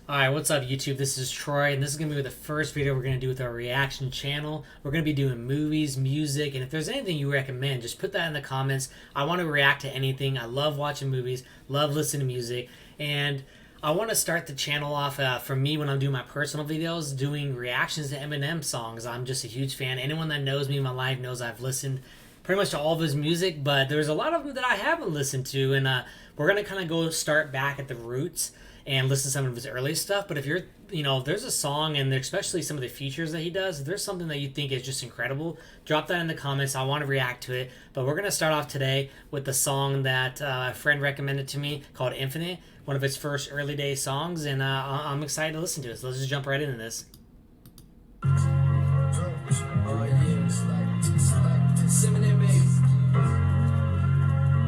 Alright, what's up YouTube? This is Troy, and this is going to be the first video we're going to do with our reaction channel. We're going to be doing movies, music, and if there's anything you recommend, just put that in the comments. I want to react to anything. I love watching movies, love listening to music, and I want to start the channel off, for me when I'm doing my personal videos, doing reactions to Eminem songs. I'm just a huge fan. Anyone that knows me in my life knows I've listened pretty much to all of his music, but there's a lot of them that I haven't listened to, and we're going to kind of go start back at the roots and listen to some of his early stuff. But if you're, if there's a song, and especially some of the features that he does, if there's something that you think is just incredible, drop that in the comments. I want to react to it. But we're going to start off today with the song that a friend recommended to me called Infinite, one of his first early day songs, and I'm excited to listen to it. So let's just jump right into this. Eminem, baby.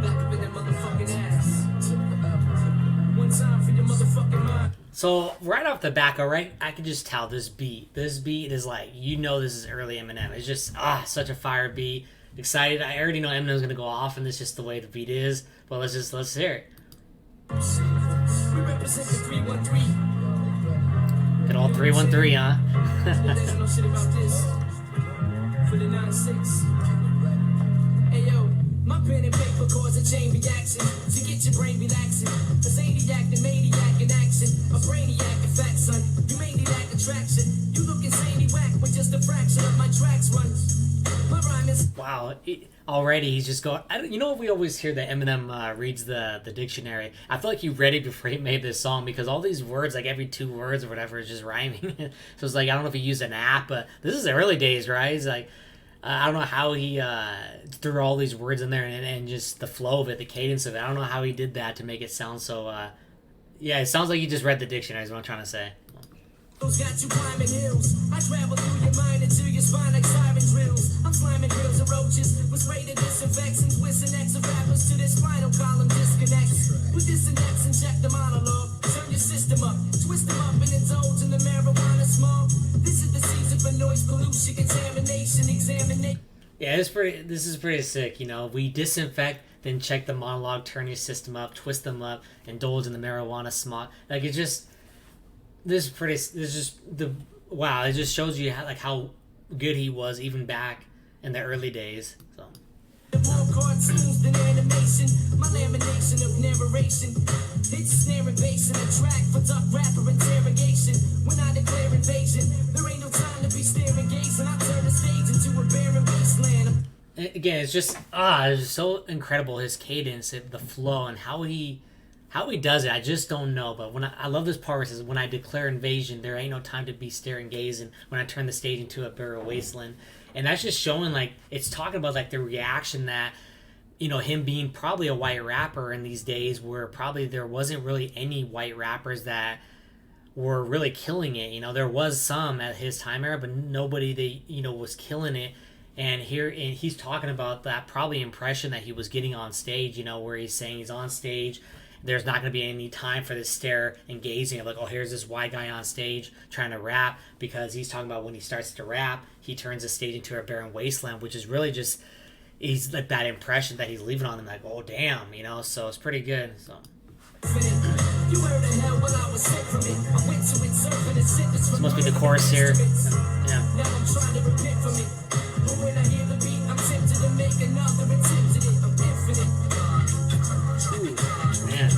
Back up in that motherfucking ass. One time for your motherfucking mind. So right off the back, alright, I can just tell this beat. This beat is like, this is early Eminem. It's just such a fire beat. Excited. I already know Eminem's gonna go off, and it's just the way the beat is. But let's hear it. We represent the 313. Good old 313, huh? There's no shit about this. For the 9-6. Hey yo, my pen and paper cause a chain reaction to get your brain relaxing. A zaniac, the maniac in action. A brainiac, in fact, son. You mainly lack attraction. You look insanely whack when just a fraction of my tracks run. My rhyme is wow. Already he's just going. We always hear that Eminem reads the dictionary. I feel like he read it before he made this song, because all these words, like every 2 words or whatever, is just rhyming. So it's like, I don't know if he used an app, but this is the early days, right? It's like, I don't know how he threw all these words in there, and just the flow of it, the cadence of it. I don't know how he did that to make it sound so. Yeah, it sounds like he just read the dictionary, is what I'm trying to say. got you climbing hills. I travel through your mind into your spine like siren drills. I'm climbing grills and roaches with spray to disinfects and twist and X of rappers to this spinal column disconnects. With this index and check the monologue. Turn your system up, twist them up and indulge in the marijuana smoke. This is the season for noise pollution, contamination, examination. Yeah, this is pretty sick. We disinfect, then check the monologue, turn your system up, twist them up, indulge in the marijuana smoke. Like, it just. It just shows you how good he was even back in the early days. So. Cartoons, then animation, my lamination of narration. It's snare and bass in a track for duck rapper interrogation. When I declare invasion, there ain't no time to be staring gazing. I turn the stage into a barren wasteland. Again, it's just it's so incredible, his cadence, the flow, and how he does it. I just don't know. But I love this part where it says, when I declare invasion, there ain't no time to be staring gazing. When I turn the stage into a barren wasteland. And that's just showing, it's talking about the reaction that, him being probably a white rapper in these days, where probably there wasn't really any white rappers that were really killing it. There was some at his time era, but nobody that was killing it. And he's talking about that probably impression that he was getting on stage, where he's saying he's on stage, there's not going to be any time for this stare and gazing of here's this white guy on stage trying to rap, because he's talking about when he starts to rap, he turns the stage into a barren wasteland, which is really just, he's like that impression that he's leaving on them, like, oh damn, so it's pretty good. So. You heard in hell when I was sick from it. I went to it surfing and sit this must be the chorus here. Yeah. Now I'm trying to repent from it. But when I hear the beat, I'm tempted to make another attempt at it. I'm infinite. Man.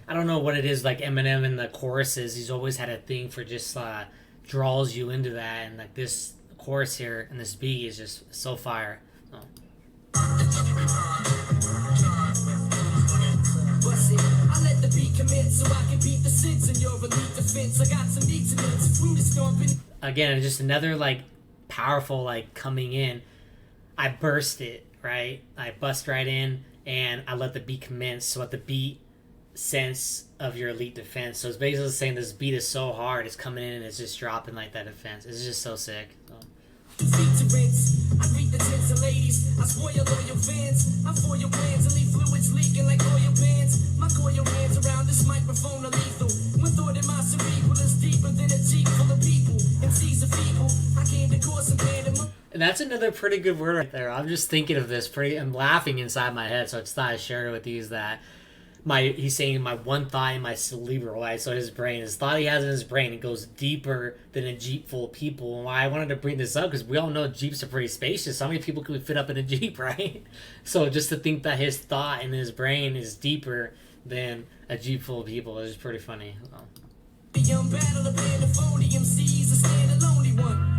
I don't know what it is, like Eminem in the choruses, he's always had a thing for just draws you into that, and this chorus here and this beat is just so fire. So. I let the beat commit so I can beat the sins in your elite defense. I got some needs and fruit is stomping. Again, just another powerful coming in. I burst it, right? I bust right in, and I let the beat commence. So at the beat sense of your elite defense. So it's basically saying this beat is so hard, it's coming in and it's just dropping that defense. It's just so sick. So. I greet the tens of ladies. I spoil loyal fans. I foil your plans and leave fluids leaking like oil pans. My coil hands around this microphone are lethal. When thought in my cerebral is deeper than a jeep full of people. MCs are feeble. I came to cause some pandemonium. And that's another pretty good word right there. I'm just thinking of this I'm laughing inside my head, so I just thought I'd share it with you. Is that he's saying my one thought in my cerebral, right? So his brain, his thought he has in his brain, it goes deeper than a Jeep full of people. And why I wanted to bring this up because we all know Jeeps are pretty spacious. How many people could fit up in a Jeep, right? So just to think that his thought in his brain is deeper than a Jeep full of people is pretty funny. The young battle of phony MCs, a stand a lonely one.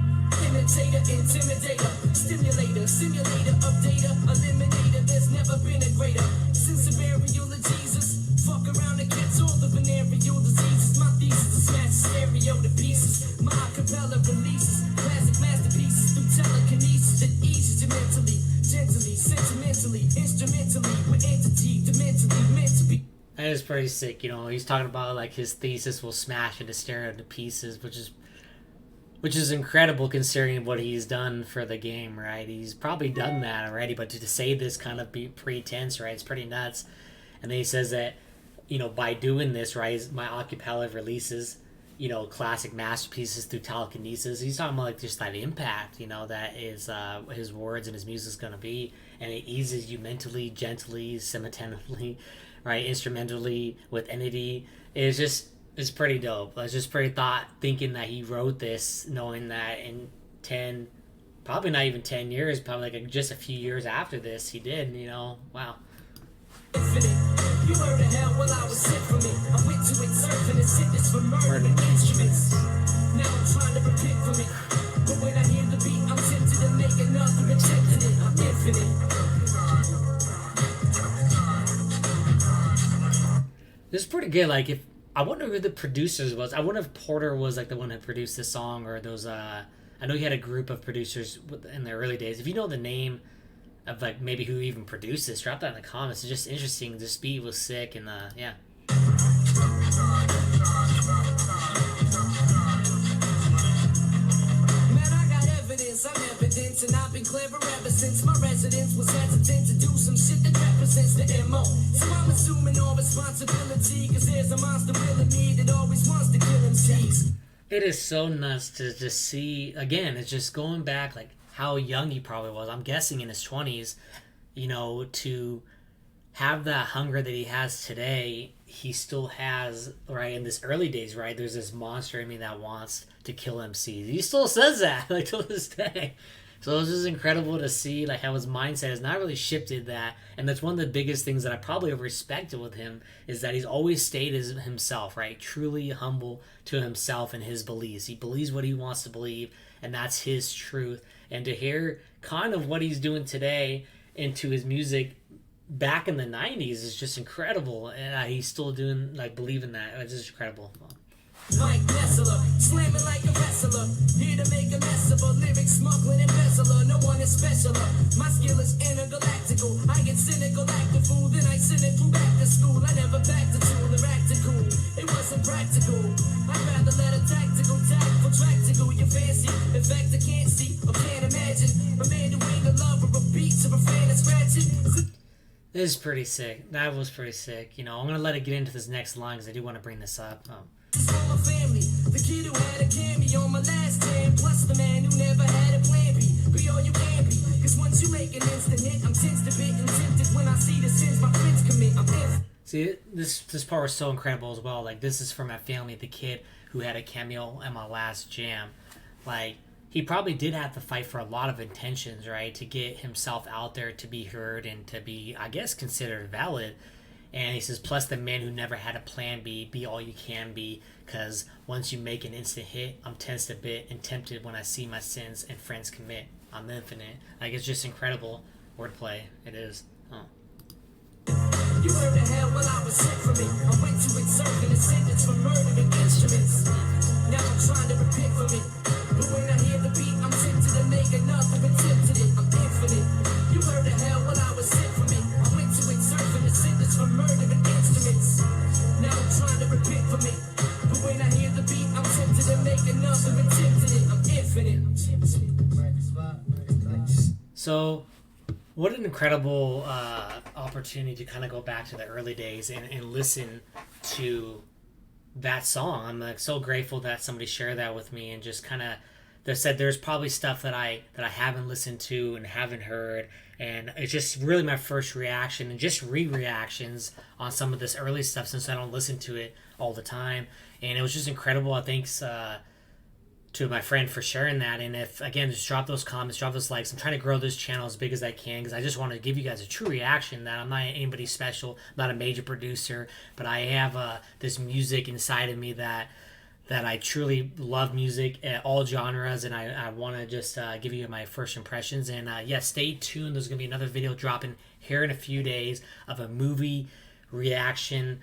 Imitator, intimidator, stimulator, simulator of data, eliminator. There's never been a greater. Since the burial of Jesus, fuck around and catch all the venereal diseases. My thesis is smash stereo to pieces. My acapella releases classic masterpieces through telekinesis that eases you mentally, gently, sentimentally, instrumentally, with entity, dimentally, meant to be. That is pretty sick, you know. He's talking about like his thesis will smash into stereo to pieces, which is incredible considering what he's done for the game, right? He's probably done that already, but to say this kind of be pretense, right? It's pretty nuts. And then he says that, you know, by doing this, right, my acapella releases, you know, classic masterpieces through telekinesis. He's talking about like just that impact, you know, that is his words and his music's gonna be, and it eases you mentally, gently, simultaneously, right, instrumentally with entity. It's pretty dope. I was just pretty thinking that he wrote this, knowing that in 10, probably not even 10 years, probably like just a few years after this, he did. You know, wow. You heard of hell while I was sent from it. I went to it surfing and sentence for murdering instruments. Now I'm trying to repent from it. But when I hear the beat, I'm tempted to make another attempt at it. I'm infinite. This is pretty good. Like, if I wonder who the producers was. I wonder if Porter was like the one who produced this song, or those. I know he had a group of producers in the early days. If you know the name of like maybe who even produced this, drop that in the comments. It's just interesting. This beat was sick, and yeah. I'm evidence, and I've been clever ever since my residence was hesitant to do some shit that represents the MO. So I'm assuming all responsibility, cause there's a monster within me that always wants to kill MCs. It is so nuts to just see, again, it's just going back, like, how young he probably was. I'm guessing in his 20s, you know, to have that hunger that he has today, he still has, right, in this early days, right, there's this monster in me that wants to kill MCs. He still says that, like, to this day. So it's just incredible to see, like, how his mindset has not really shifted that. And that's one of the biggest things that I probably have respected with him, is that he's always stayed as himself, right, truly humble to himself and his beliefs. He believes what he wants to believe, and that's his truth. And to hear kind of what he's doing today into his music back in the 90s is just incredible, and he's still doing, like, believing that. It's just incredible. Mike Nessler, slamming like a wrestler, here to make a mess of a lyric smuggling embezzler. No one is specialer. My skill is intergalactical. I get cynical, act a fool, then I send it through back to school. I never backed a tool or acted cool. It wasn't practical. I'd rather let a tactical, tactful, tractical. You fancy, in fact I can't see or can't imagine a man who ain't a lover of beats or a fan of scratching. This is pretty sick. That was pretty sick. You know, I'm gonna let it get into this next line because I do want to bring this up. This is for my family, the kid who had a cameo on my last jam, plus the man who never had a plan B. Be all you can be, cause once you make an instant hit, I'm tense to bit and tempted when I see the sins my friends commit. I'm if. See, this part was so incredible as well. Like, this is for my family, the kid who had a cameo on my last jam. Like, he probably did have to fight for a lot of intentions, right, to get himself out there, to be heard, and to be, I guess, considered valid. And he says, plus the man who never had a plan B, be all you can be, because once you make an instant hit, I'm tensed a bit and tempted when I see my sins and friends commit. I'm infinite. Like, it's just incredible wordplay. It is. You heard the hell while I was sent from it. I went to it serving a sentence for murdering instruments. Now I'm trying to repent from it. But when I hear the beat, I'm tempted to make another attempt at it. I'm infinite. You heard the hell while I was sent from it. I went to it serving a sentence for murdering instruments. Now I'm trying to repent from it. But when I hear the beat, I'm tempted to make another attempt at it. I'm infinite. So, what an incredible opportunity to kind of go back to the early days and listen to that song. I'm like so grateful that somebody shared that with me, and just kind of They said there's probably stuff that I haven't listened to and haven't heard, and it's just really my first reaction and just re-reactions on some of this early stuff since I don't listen to it all the time. And it was just incredible. I thanks to my friend for sharing that. And if again, just drop those comments, drop those likes. I'm trying to grow this channel as big as I can because I just want to give you guys a true reaction that I'm not anybody special, I'm not a major producer, but I have this music inside of me that I truly love music at all genres, and I want to just give you my first impressions. And yeah, stay tuned. There's going to be another video dropping here in a few days of a movie reaction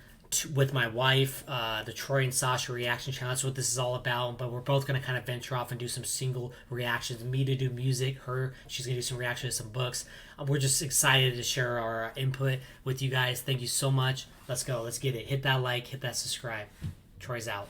with my wife, the Troy and Sasha reaction channel. That's what this is all about. But we're both going to kind of venture off and do some single reactions. Me to do music, her, she's going to do some reactions to some books. We're just excited to share our input with you guys. Thank you so much. Let's go. Let's get it. Hit that like, hit that subscribe. Troy's out.